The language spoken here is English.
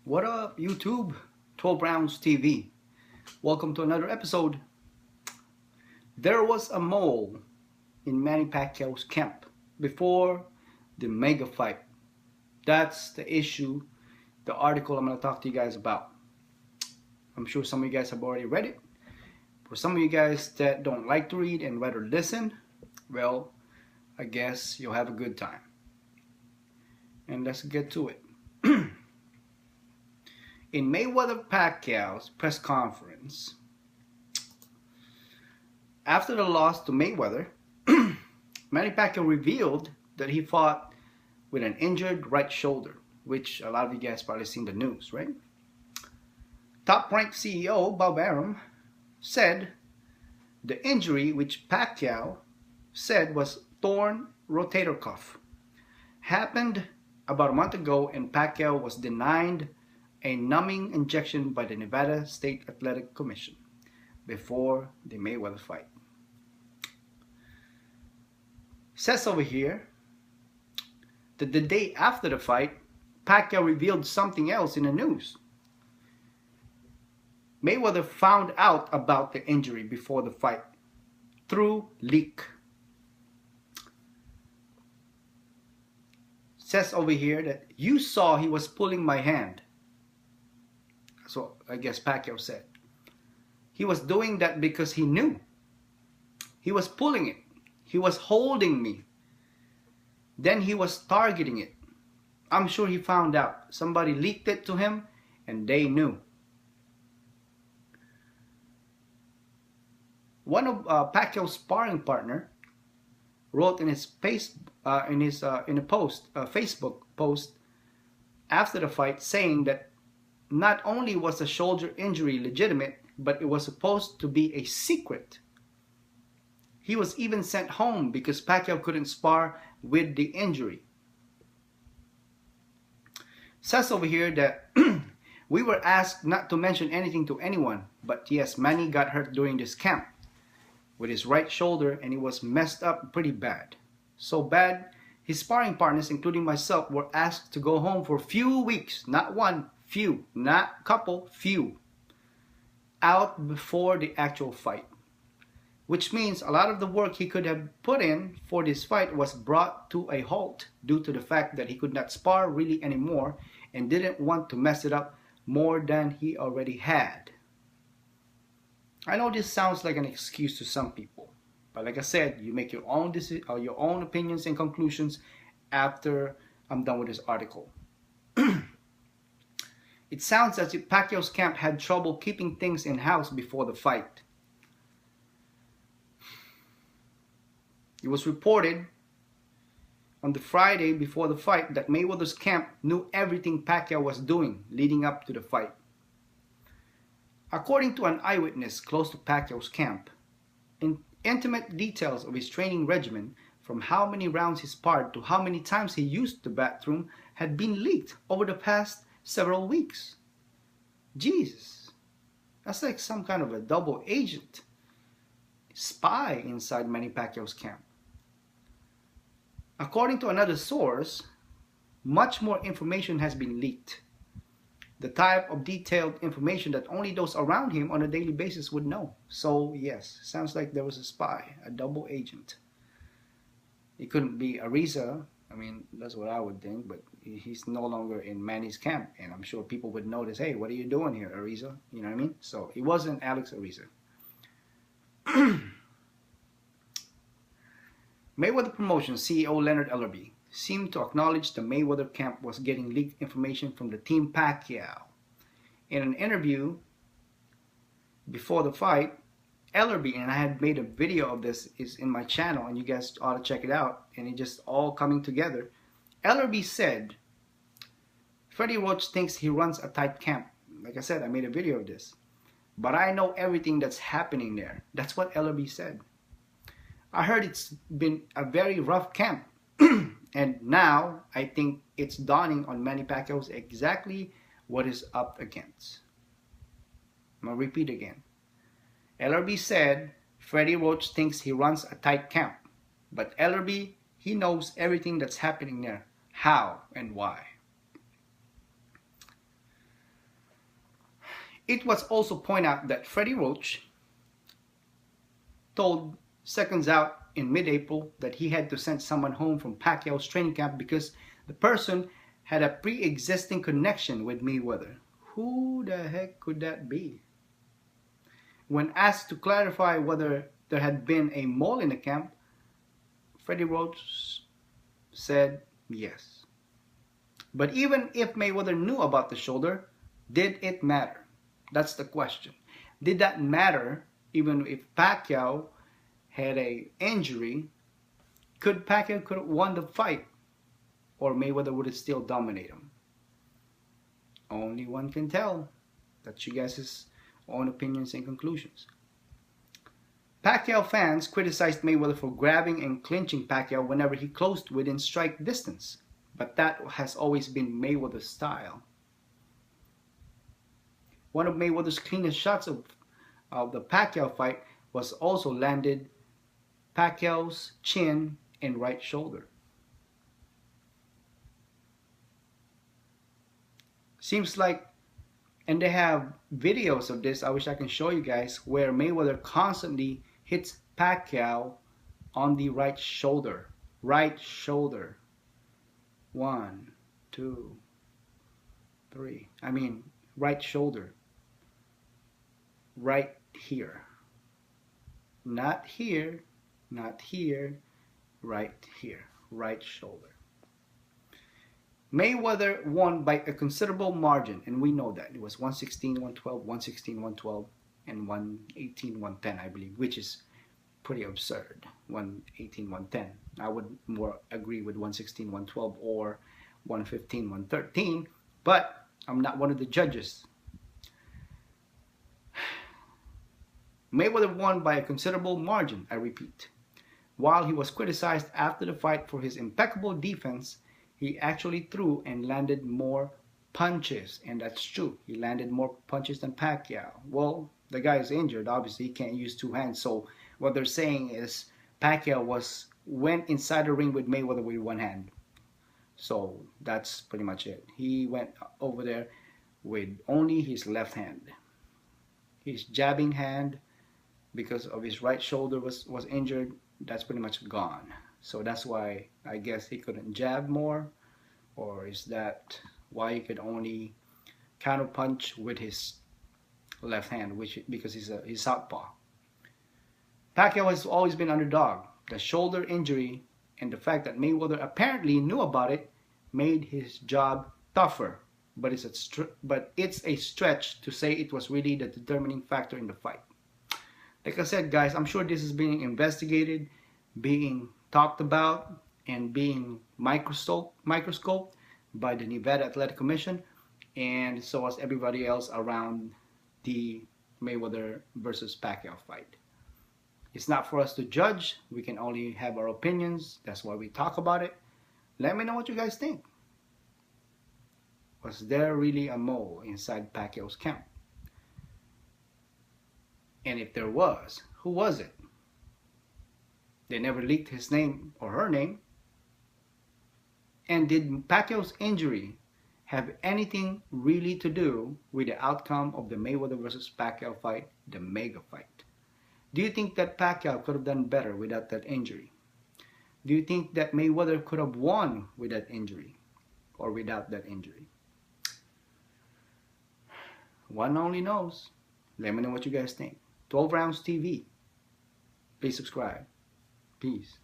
What up, YouTube? 12 Rounds TV. Welcome to another episode. There was a mole in Manny Pacquiao's camp before the mega fight. That's the issue, the article I'm going to talk to you guys about. I'm sure some of you guys have already read it. For some of you guys that don't like to read and rather listen, well, I guess you'll have a good time. And let's get to it. In Mayweather Pacquiao's press conference, after the loss to Mayweather, Manny Pacquiao revealed that he fought with an injured right shoulder, which a lot of you guys probably seen the news, right? Top-ranked CEO Bob Arum said the injury, which Pacquiao said was torn rotator cuff, happened about a month ago, and Pacquiao was denied a numbing injection by the Nevada State Athletic Commission before the Mayweather fight. Says over here that the day after the fight, Pacquiao revealed something else in the news. Mayweather found out about the injury before the fight through leak. Says over here that you saw he was pulling my hand. So I guess Pacquiao said. He was doing that because he knew. He was pulling it. He was holding me. Then he was targeting it. I'm sure he found out. Somebody leaked it to him and they knew. One of Pacquiao's sparring partner wrote in his Facebook post after the fight, saying that not only was the shoulder injury legitimate, but it was supposed to be a secret. He was even sent home because Pacquiao couldn't spar with the injury. Says over here that we were asked not to mention anything to anyone, but yes, Manny got hurt during this camp with his right shoulder, and it was messed up pretty bad. So bad, his sparring partners, including myself, were asked to go home for a few weeks, not one, few, not couple, few, out before the actual fight. Which means a lot of the work he could have put in for this fight was brought to a halt due to the fact that he could not spar really anymore and didn't want to mess it up more than he already had. I know this sounds like an excuse to some people, but like I said, you make your own opinions and conclusions after I'm done with this article. It sounds as if Pacquiao's camp had trouble keeping things in-house before the fight. It was reported on the Friday before the fight that Mayweather's camp knew everything Pacquiao was doing leading up to the fight. According to an eyewitness close to Pacquiao's camp, intimate details of his training regimen, from how many rounds he sparred to how many times he used the bathroom, had been leaked over the past several weeks. Jesus, that's like some kind of a double agent spy inside Manny Pacquiao's camp. According to another source, much more information has been leaked. The type of detailed information that only those around him on a daily basis would know. So yes, sounds like there was a spy, a double agent. It couldn't be Ariza. I mean, that's what I would think, but he's no longer in Manny's camp, and I'm sure people would notice, hey, what are you doing here, Ariza? You know what I mean? So it wasn't Alex Ariza. Mayweather Promotions CEO Leonard Ellerbe seemed to acknowledge the Mayweather camp was getting leaked information from the team Pacquiao. In an interview before the fight, Ellerbe, and I had made a video of this, is in my channel, and you guys ought to check it out, and it just all coming together. Ellerbe said, Freddie Roach thinks he runs a tight camp. Like I said, I made a video of this. But I know everything that's happening there. That's what Ellerbe said. I heard it's been a very rough camp. And now I think it's dawning on Manny Pacquiao's exactly what is up against. I'm going to repeat again. Ellerbe said Freddie Roach thinks he runs a tight camp. But Ellerbe, he knows everything that's happening there. How and why. It was also pointed out that Freddie Roach told seconds out in mid-April that he had to send someone home from Pacquiao's training camp because the person had a pre-existing connection with Mayweather. Who the heck could that be? When asked to clarify whether there had been a mole in the camp, Freddie Roach said yes. But even if Mayweather knew about the shoulder, did it matter? That's the question. Did that matter even if Pacquiao had an injury? Could Pacquiao have won the fight? Or Mayweather would have still dominated him? Only one can tell. That's you guys' own opinions and conclusions. Pacquiao fans criticized Mayweather for grabbing and clinching Pacquiao whenever he closed within strike distance. But that has always been Mayweather's style. One of Mayweather's cleanest shots of the Pacquiao fight was also landed Pacquiao's chin and right shoulder. Seems like, and they have videos of this, I wish I can show you guys, where Mayweather constantly hits Pacquiao on the right shoulder. Right shoulder. 1, 2, 3. I mean, right shoulder. Right here. Not here, not here, right here. Right shoulder. Mayweather won by a considerable margin, and we know that. It was 116-112, 116-112, and 118-110, I believe, which is pretty absurd. 118-110. I would more agree with 116-112 or 115-113, but I'm not one of the judges. Mayweather won by a considerable margin, I repeat. While he was criticized after the fight for his impeccable defense, he actually threw and landed more punches, and that's true. He landed more punches than Pacquiao. Well, the guy is injured. Obviously, he can't use two hands. So what they're saying is Pacquiao went inside the ring with Mayweather with one hand. So that's pretty much it. He went over there with only his left hand. His jabbing hand, because of his right shoulder was injured, that's pretty much gone. So that's why I guess he couldn't jab more, or is that why he could only counter punch with his left hand, because he's southpaw. Pacquiao has always been underdog. The shoulder injury and the fact that Mayweather apparently knew about it made his job tougher. But it's a stretch to say it was really the determining factor in the fight. Like I said, guys, I'm sure this is being investigated, being talked about, and being microscoped by the Nevada Athletic Commission, and so as everybody else around the Mayweather versus Pacquiao fight. It's not for us to judge. We can only have our opinions. That's why we talk about it. Let me know what you guys think. Was there really a mole inside Pacquiao's camp? And if there was, who was it? They never leaked his name or her name. And did Pacquiao's injury have anything really to do with the outcome of the Mayweather versus Pacquiao fight, the mega fight? Do you think that Pacquiao could have done better without that injury? Do you think that Mayweather could have won with that injury or without that injury? One only knows. Let me know what you guys think. 12 Rounds TV. Please subscribe. Peace.